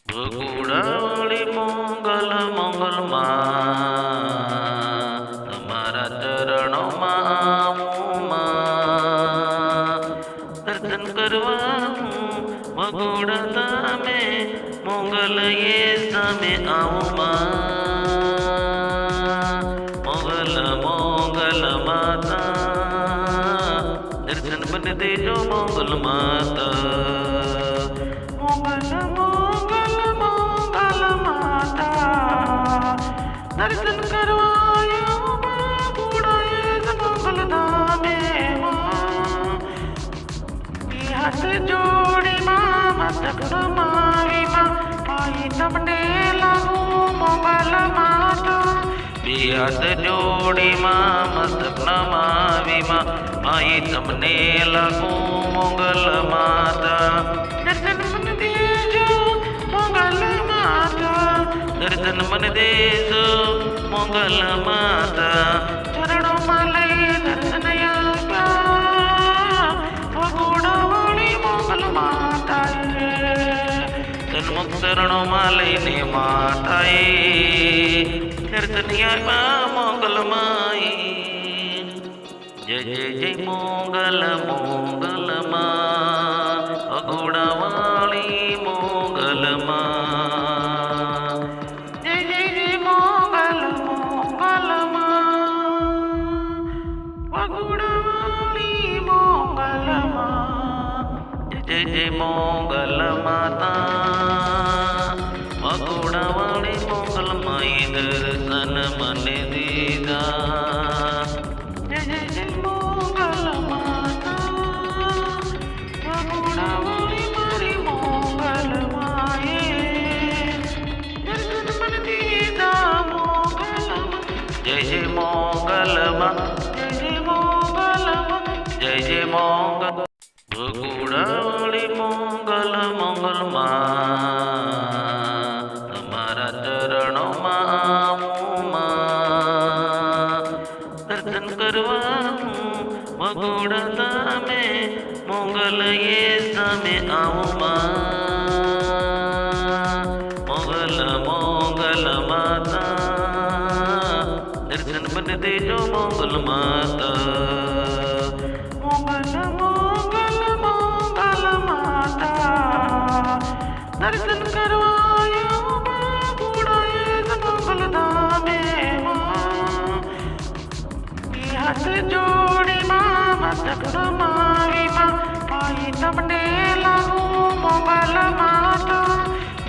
ભગુડાવાળી મોગલ મંગલમાં તમારા ચરણોમાં આવું માં દર્શન કરવા ભગુડા તમે મોગલ એ સામે આવું માં મોગલ મોગલ માતા દર્શન બન દેજો મોગલ માતા दर्शन करवाया बुढ़ाए मंगल धामे हाथ जोड़ी माँ मस्तक नमावी माँ पाई तमने लागू मंगल माता हाथ जोड़ी माँ मस्तक नमावी माँ पाई तमने लागू मंगल माता दर्शन मन देजो मंगल माता दर्शन मन देजो मंगल माता चरणों में लई दर्शन भगुड़ावाળી मंगल माता तन्मुख चरणों में लईने माताए दर्शन मंगल माई जय जय जय मंगल मंगल माँ भगुड़ावाળી मंगल माँ जय जय मंगल माता भगुड़ावाળી मंगल माई दर्शन मन दीदा जय जय जय मंगल माता भगुड़ावाળી मारी मंगल माए दर्शन मन दीदा मंगल जय जय मंगल माँ जय जय मंगल माँ जय जय मंगल भगुड़ावाળી मंगल मंगलમાં તમારા ચરણોમાં આવું માં દર્શન કરવા ભગુડા તમે મંગલ એ સામે આવું માં મંગલ મંગલ માતા દર્શન બન દેજો મંગલ માતા दर्शन करवाया बुढ़ाए मंगल धामे हाथ जोड़ी माँ मस्तक नमावी माँ पाई तमने लागू मंगल माता